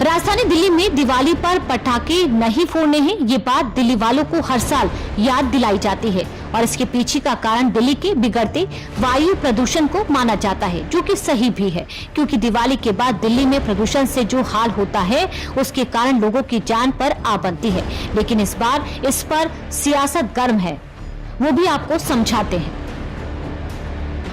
राजधानी दिल्ली में दिवाली पर पटाखे नहीं फोड़ने हैं, ये बात दिल्ली वालों को हर साल याद दिलाई जाती है और इसके पीछे का कारण दिल्ली के बिगड़ते वायु प्रदूषण को माना जाता है, जो कि सही भी है, क्योंकि दिवाली के बाद दिल्ली में प्रदूषण से जो हाल होता है उसके कारण लोगों की जान पर आ बनती है। लेकिन इस बार इस पर सियासत गर्म है, वो भी आपको समझाते हैं।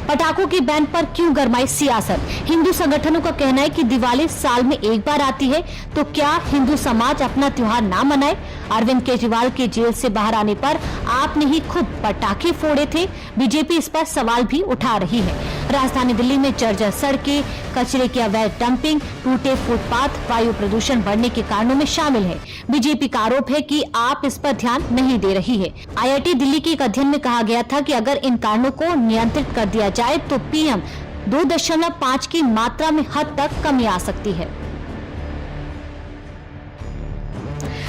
पटाखों के बैन पर क्यों गरमाई सियासत? हिंदू संगठनों का कहना है कि दिवाली साल में एक बार आती है, तो क्या हिंदू समाज अपना त्योहार ना मनाए? अरविंद केजरीवाल के जेल से बाहर आने पर आपने ही खुद पटाखे फोड़े थे। बीजेपी इस पर सवाल भी उठा रही है। राजधानी दिल्ली में जर्जर सड़कें, कचरे की अवैध डंपिंग, टूटे फुटपाथ वायु प्रदूषण बढ़ने के कारणों में शामिल है। बीजेपी का आरोप है कि आप इस पर ध्यान नहीं दे रही है। IIT दिल्ली के एक अध्ययन में कहा गया था कि अगर इन कारणों को नियंत्रित कर दिया जाए तो PM 2.5 की मात्रा में हद तक कमी आ सकती है।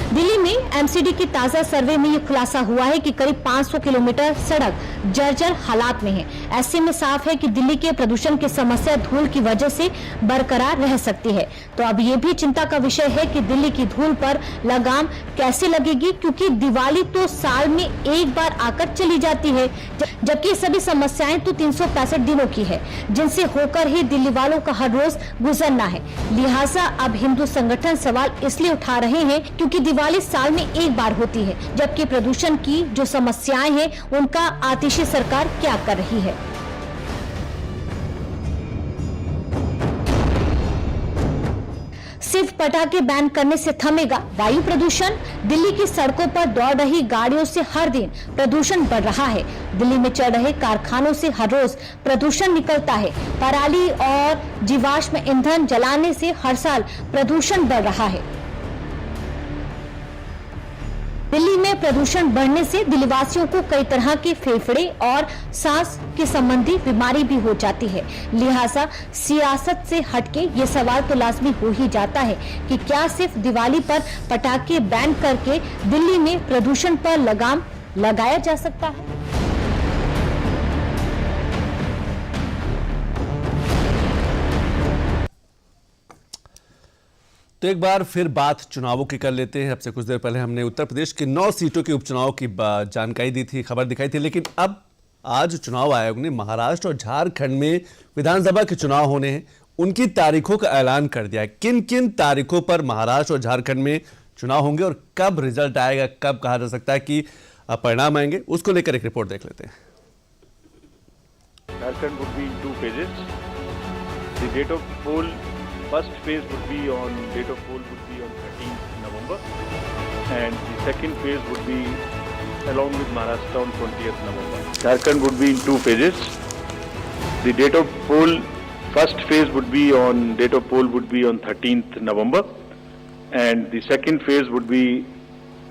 दिल्ली में MCD के ताजा सर्वे में यह खुलासा हुआ है कि करीब 500 किलोमीटर सड़क जर्जर हालात में है। ऐसे में साफ है कि दिल्ली के प्रदूषण की समस्या धूल की वजह से बरकरार रह सकती है। तो अब ये भी चिंता का विषय है कि दिल्ली की धूल पर लगाम कैसे लगेगी, क्योंकि दिवाली तो साल में एक बार आकर चली जाती है, जबकि सभी समस्याएं तो 365 दिनों की है, जिनसे होकर ही दिल्ली वालों का हर रोज गुजरना है। लिहाजा अब हिंदू संगठन सवाल इसलिए उठा रहे हैं क्योंकि दिवाली साल में एक बार होती है, जबकि प्रदूषण की जो समस्याएं हैं उनका आतिशी सरकार क्या कर रही है। सिर्फ पटाखे बैन करने से थमेगा वायु प्रदूषण? दिल्ली की सड़कों पर दौड़ रही गाड़ियों से हर दिन प्रदूषण बढ़ रहा है। दिल्ली में चल रहे कारखानों से हर रोज प्रदूषण निकलता है। पराली और जीवाश्म ईंधन जलाने से हर साल प्रदूषण बढ़ रहा है। दिल्ली में प्रदूषण बढ़ने से दिल्लीवासियों को कई तरह के फेफड़े और सांस के संबंधी बीमारी भी हो जाती है। लिहाजा सियासत से हटके ये सवाल तो लाजमी हो ही जाता है कि क्या सिर्फ दिवाली पर पटाखे बैन करके दिल्ली में प्रदूषण पर लगाम लगाया जा सकता है? तो एक बार फिर बात चुनावों की कर लेते हैं। अब से कुछ देर पहले हमने उत्तर प्रदेश के 9 सीटों के उपचुनाव की जानकारी दी थी, खबर दिखाई थी, लेकिन अब आज चुनाव आयोग ने महाराष्ट्र और झारखंड में विधानसभा के चुनाव होने हैं, उनकी तारीखों का ऐलान कर दिया है। किन किन तारीखों पर महाराष्ट्र और झारखंड में चुनाव होंगे और कब रिजल्ट आएगा, कब कहा जा सकता है कि परिणाम आएंगे, उसको लेकर एक रिपोर्ट देख लेते हैं। Jharkhand would be in 2 phases. The date of poll, first phase would be on 13th November, and the second phase would be along with Maharashtra on 20th November. Jharkhand would be in 2 phases. The date of poll, first phase would be on 13th November, and the second phase would be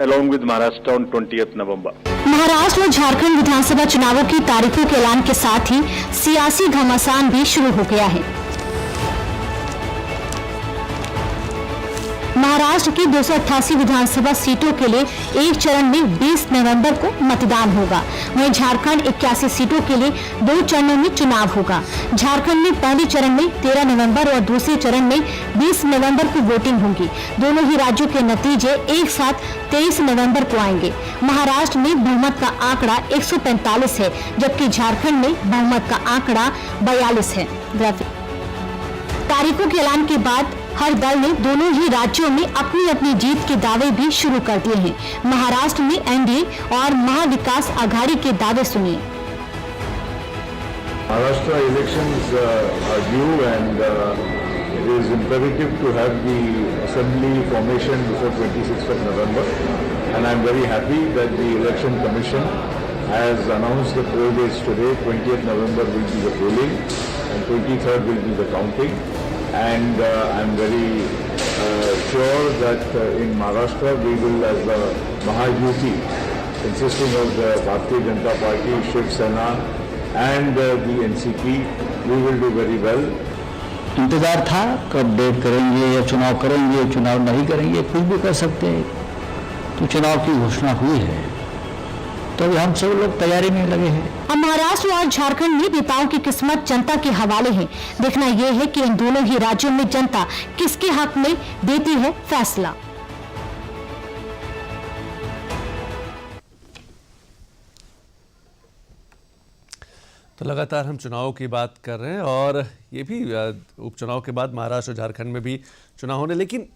along with Maharashtra on 20th November. Maharashtra और झारखंड विधानसभा चुनावों की तारीखों के ऐलान के साथ ही सियासी घमासान भी शुरू हो गया है। महाराष्ट्र की 288 विधानसभा सीटों के लिए एक चरण में 20 नवंबर को मतदान होगा। वहीं झारखंड 81 सीटों के लिए 2 चरणों में चुनाव होगा। झारखंड में पहले चरण में 13 नवंबर और दूसरे चरण में 20 नवंबर को वोटिंग होगी। दोनों ही राज्यों के नतीजे एक साथ 23 नवंबर को आएंगे। महाराष्ट्र में बहुमत का आंकड़ा 145 है, जबकि झारखंड में बहुमत का आंकड़ा 42 है। तारीखों के ऐलान के बाद हर दल ने दोनों ही राज्यों में अपनी अपनी जीत के दावे भी शुरू कर दिए हैं। महाराष्ट्र में एनडीए और महाविकास आघाड़ी के दावे सुनिए। Maharashtra elections are due, and it is imperative to have the assembly formation before 26th of November. And I am very happy that the Election Commission has announced the poll days today. 20th November will be the polling, and 23rd will be the counting. And I am very sure that in Maharashtra we will, as the Mahayuti, consisting of the Bharatiya Janata Party, Shiv Sena, and the NCP, we will do very well. इंतजार था कब डेट करेंगे या चुनाव करेंगे, चुनाव नहीं करेंगे, कुछ भी कर सकते हैं। तो चुनाव की घोषणा हुई है, तो अभी हम सब लोग तैयारी में लगे हैं। अब महाराष्ट्र और झारखंड में नेताओं की किस्मत जनता के हवाले है। देखना यह है कि इन दोनों ही राज्यों में जनता किसके हक में देती है फैसला। तो लगातार हम चुनाव की बात कर रहे हैं और ये भी उपचुनाव के बाद महाराष्ट्र और झारखंड में भी चुनाव होने, लेकिन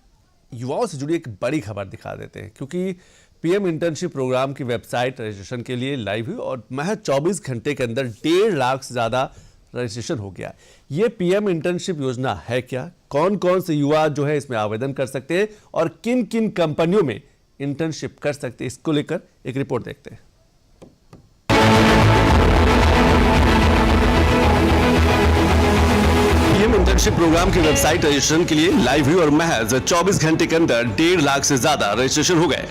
युवाओं से जुड़ी एक बड़ी खबर दिखा देते हैं, क्योंकि पीएम इंटर्नशिप प्रोग्राम की वेबसाइट रजिस्ट्रेशन के लिए लाइव हुई और महज 24 घंटे के अंदर 1.5 लाख से ज़्यादा रजिस्ट्रेशन हो गया। ये पीएम इंटर्नशिप योजना है क्या, कौन कौन से युवा जो है इसमें आवेदन कर सकते हैं और किन किन कंपनियों में इंटर्नशिप कर सकते हैं, इसको लेकर एक रिपोर्ट देखते हैं। पीएम इंटर्नशिप प्रोग्राम की वेबसाइट रजिस्ट्रेशन के लिए लाइव हुई और महज 24 घंटे के अंदर 1.5 लाख से ज्यादा रजिस्ट्रेशन हो गए।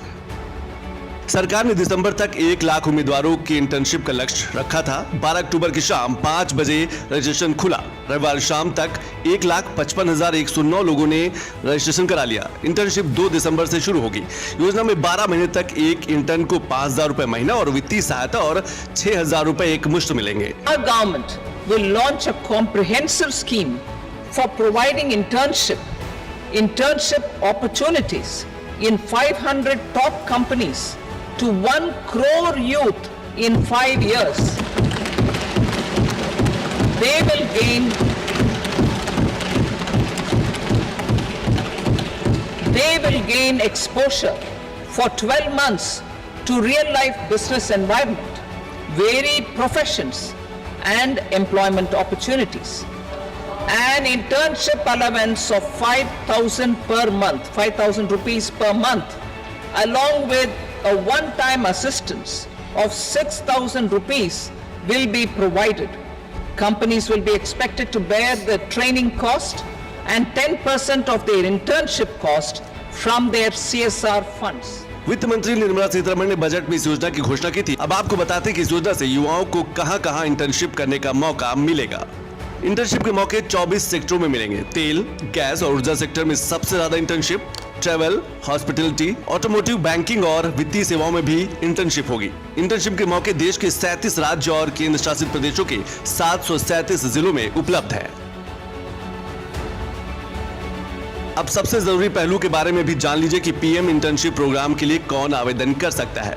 सरकार ने दिसंबर तक 1 लाख उम्मीदवारों की इंटर्नशिप का लक्ष्य रखा था। 12 अक्टूबर की शाम 5 बजे रजिस्ट्रेशन खुला। रविवार शाम तक 1,55,109 लोगों ने रजिस्ट्रेशन करा लिया। इंटर्नशिप 2 दिसंबर से शुरू होगी। योजना में 12 महीने तक एक इंटर्न को 5,000 रुपए महीना और वित्तीय सहायता और 6,000 रुपए एक मुश्त मिलेंगे। Our government will launch a comprehensive scheme for providing internship opportunities in 500 top companies to 1 crore youth in 5 years. They will gain exposure for 12 months to real life business environment, varied professions and employment opportunities. An internship allowance of 5,000 per month, 5,000 rupees per month, along with a one-time assistance of 6,000 rupees will be provided. Companies will be expected to bear the training cost and 10% of their internship cost from their CSR funds. वित्त मंत्री निर्मला सीतारमण ने बजट में इस योजना की घोषणा की थी। अब आपको बताते हैं कि इस योजना से युवाओं को कहां-कहां इंटर्नशिप करने का मौका मिलेगा। इंटर्नशिप के मौके 24 सेक्टरों में मिलेंगे। तेल, गैस और ऊर्जा सेक्टर में सबसे ज्यादा internship, travel, hospitality, automotive, banking और वित्तीय सेवाओं में भी इंटर्नशिप होगी। इंटर्नशिप के मौके देश के 37 राज्य और केंद्र शासित प्रदेशों के 737 जिलों में उपलब्ध है। अब सबसे जरूरी पहलू के बारे में भी जान लीजिए कि पीएम इंटर्नशिप प्रोग्राम के लिए कौन आवेदन कर सकता है।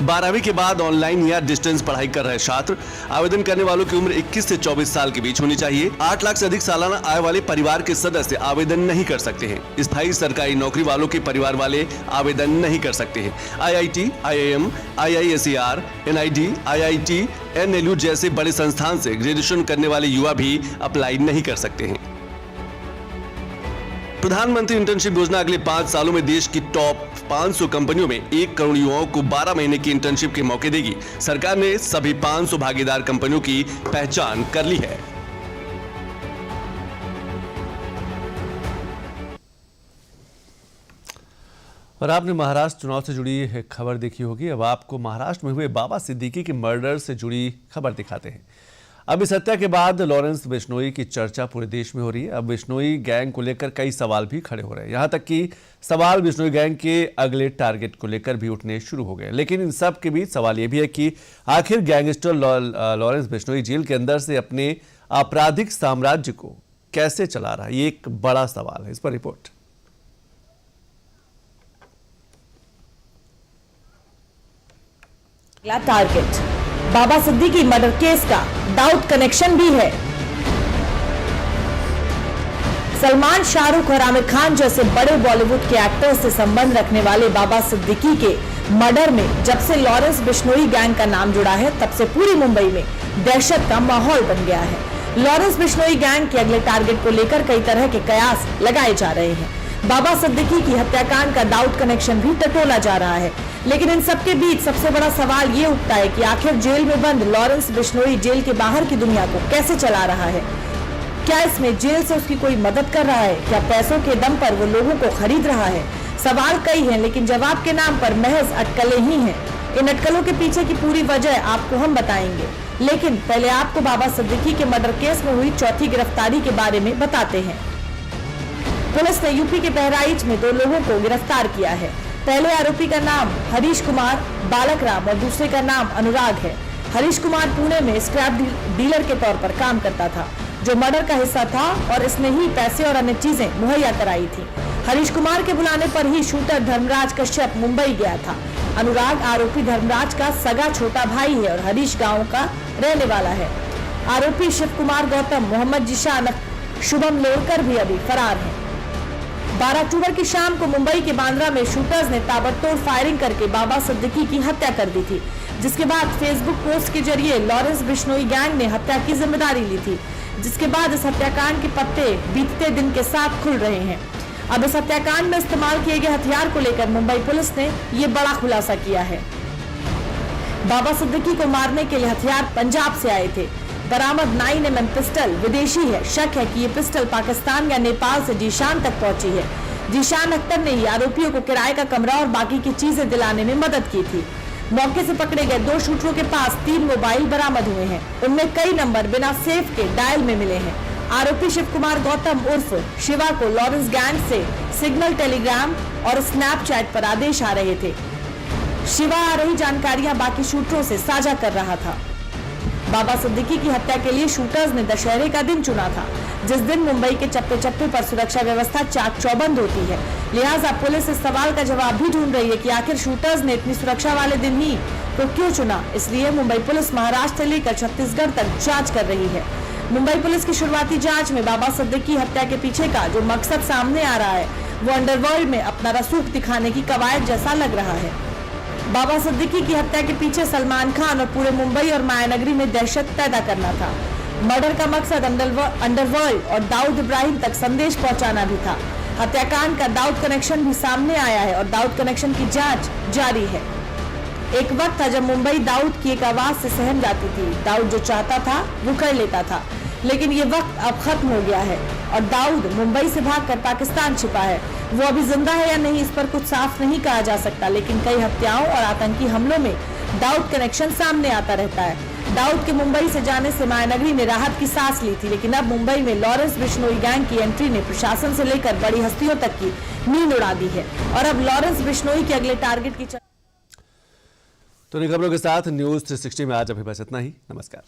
12वीं के बाद ऑनलाइन या डिस्टेंस पढ़ाई कर रहे छात्र, आवेदन करने वालों की उम्र 21 से 24 साल के बीच होनी चाहिए। 8 लाख से अधिक सालाना आय वाले परिवार के सदस्य आवेदन नहीं कर सकते हैं। स्थायी सरकारी नौकरी वालों के परिवार वाले आवेदन नहीं कर सकते हैं। IIT, IIM, IISER, NID, IIT, NLU जैसे बड़े संस्थान से ग्रेजुएशन करने वाले युवा भी अप्लाई नहीं कर सकते हैं। प्रधानमंत्री इंटर्नशिप योजना अगले 5 सालों में देश की टॉप 500 कंपनियों में 1 करोड़ युवाओं को 12 महीने की इंटर्नशिप के मौके देगी। सरकार ने सभी 500 भागीदार कंपनियों की पहचान कर ली है। और आपने महाराष्ट्र चुनाव से जुड़ी खबर देखी होगी। अब आपको महाराष्ट्र में हुए बाबा सिद्दीकी के मर्डर से जुड़ी खबर दिखाते हैं। अब इस हत्या के बाद लॉरेंस बिश्नोई की चर्चा पूरे देश में हो रही है। अब बिश्नोई गैंग को लेकर कई सवाल भी खड़े हो रहे हैं। यहां तक कि सवाल बिश्नोई गैंग के अगले टारगेट को लेकर भी उठने शुरू हो गए। लेकिन इन सब के बीच सवाल यह भी है कि आखिर गैंगस्टर लॉरेंस बिश्नोई जेल के अंदर से अपने आपराधिक साम्राज्य को कैसे चला रहा है, ये एक बड़ा सवाल है। इस पर रिपोर्ट। टारगेट बाबा सिद्दीकी मर्डर केस का दाऊद कनेक्शन भी है। सलमान, शाहरुख और आमिर खान जैसे बड़े बॉलीवुड के एक्टर्स से संबंध रखने वाले बाबा सिद्दीकी के मर्डर में जब से लॉरेंस बिश्नोई गैंग का नाम जुड़ा है, तब से पूरी मुंबई में दहशत का माहौल बन गया है। लॉरेंस बिश्नोई गैंग के अगले टारगेट को लेकर कई तरह के कयास लगाए जा रहे हैं। बाबा सिद्दीकी की हत्याकांड का दाऊद कनेक्शन भी टटोला जा रहा है। लेकिन इन सबके बीच सबसे बड़ा सवाल ये उठता है कि आखिर जेल में बंद लॉरेंस बिश्नोई जेल के बाहर की दुनिया को कैसे चला रहा है। क्या इसमें जेल से उसकी कोई मदद कर रहा है? क्या पैसों के दम पर वो लोगों को खरीद रहा है? सवाल कई हैं, लेकिन जवाब के नाम पर महज अटकलें ही हैं। इन अटकलों के पीछे की पूरी वजह आपको हम बताएंगे, लेकिन पहले आपको बाबा सिद्दीकी के मर्डर केस में हुई चौथी गिरफ्तारी के बारे में बताते हैं। पुलिस ने यूपी के बहराइच में 2 लोगों को गिरफ्तार किया है। पहले आरोपी का नाम हरीश कुमार बालक राम और दूसरे का नाम अनुराग है। हरीश कुमार पुणे में स्क्रैप डीलर के तौर पर काम करता था, जो मर्डर का हिस्सा था और इसने ही पैसे और अन्य चीजें मुहैया कराई थी। हरीश कुमार के बुलाने पर ही शूटर धर्मराज कश्यप मुंबई गया था। अनुराग आरोपी धर्मराज का सगा छोटा भाई है और हरीश गाँव का रहने वाला है। आरोपी शिव कुमार गौतम, मोहम्मद जिशान, शुभम लोरकर भी अभी फरार है। 12 अक्टूबर की शाम को मुंबई के बांद्रा में शूटर्स ने ताबड़तोड़ फायरिंग करके बाबा सिद्दीकी की हत्या कर दी थी, जिसके बाद फेसबुक पोस्ट के जरिए लॉरेंस बिश्नोई गैंग ने हत्या की जिम्मेदारी ली थी, जिसके बाद इस हत्याकांड के पत्ते बीतते दिन के साथ खुल रहे हैं। अब इस हत्याकांड में इस्तेमाल किए गए हथियार को लेकर मुंबई पुलिस ने ये बड़ा खुलासा किया है। बाबा सिद्दीकी को मारने के लिए हथियार पंजाब से आए थे। बरामद 9mm पिस्टल विदेशी है। शक है कि ये पिस्टल पाकिस्तान या नेपाल से जीशान तक पहुंची है। जीशान अख्तर ने ही आरोपियों को किराए का कमरा और बाकी की चीजें दिलाने में मदद की थी। मौके से पकड़े गए 2 शूटरों के पास 3 मोबाइल बरामद हुए हैं। उनमें कई नंबर बिना सेफ के डायल में मिले हैं। आरोपी शिव कुमार गौतम उर्फ शिवा को लॉरेंस गैंग से सिग्नल, टेलीग्राम और स्नैपचैट पर आदेश आ रहे थे। शिवा आ रही जानकारियां बाकी शूटरों से साझा कर रहा था। बाबा सिद्दीकी की हत्या के लिए शूटर्स ने दशहरे का दिन चुना था, जिस दिन मुंबई के चप्पे चप्पे पर सुरक्षा व्यवस्था चाक चौबंद होती है। लिहाजा पुलिस इस सवाल का जवाब भी ढूंढ रही है कि आखिर शूटर्स ने इतनी सुरक्षा वाले दिन ही तो क्यों चुना। इसलिए मुंबई पुलिस महाराष्ट्र से लेकर छत्तीसगढ़ तक जांच कर रही है। मुंबई पुलिस की शुरुआती जांच में बाबा सिद्दीकी हत्या के पीछे का जो मकसद सामने आ रहा है, वो अंडरवर्ल्ड में अपना रसूख दिखाने की कवायद जैसा लग रहा है। बाबा सिद्दीकी की हत्या के पीछे सलमान खान और पूरे मुंबई और मायानगरी में दहशत पैदा करना था। मर्डर का मकसद अंडरवर्ल्ड और दाऊद इब्राहिम तक संदेश पहुंचाना भी था। हत्याकांड का दाऊद कनेक्शन भी सामने आया है और दाऊद कनेक्शन की जांच जारी है। एक वक्त था जब मुंबई दाऊद की एक आवाज से सहम जाती थी। दाऊद जो चाहता था वो कर लेता था, लेकिन ये वक्त अब खत्म हो गया है और दाऊद मुंबई से भागकर पाकिस्तान छिपा है। वो अभी जिंदा है या नहीं, इस पर कुछ साफ नहीं कहा जा सकता, लेकिन कई हत्याओं और आतंकी हमलों में दाऊद कनेक्शन सामने आता रहता है। दाऊद के मुंबई से जाने से मायानगरी ने राहत की सांस ली थी, लेकिन अब मुंबई में लॉरेंस बिश्नोई गैंग की एंट्री ने प्रशासन से लेकर बड़ी हस्तियों तक की नींद उड़ा दी है और अब लॉरेंस बिश्नोई के अगले टारगेट की तो इन खबरों के साथ न्यूज 360 में आज अभी बस इतना ही। नमस्कार।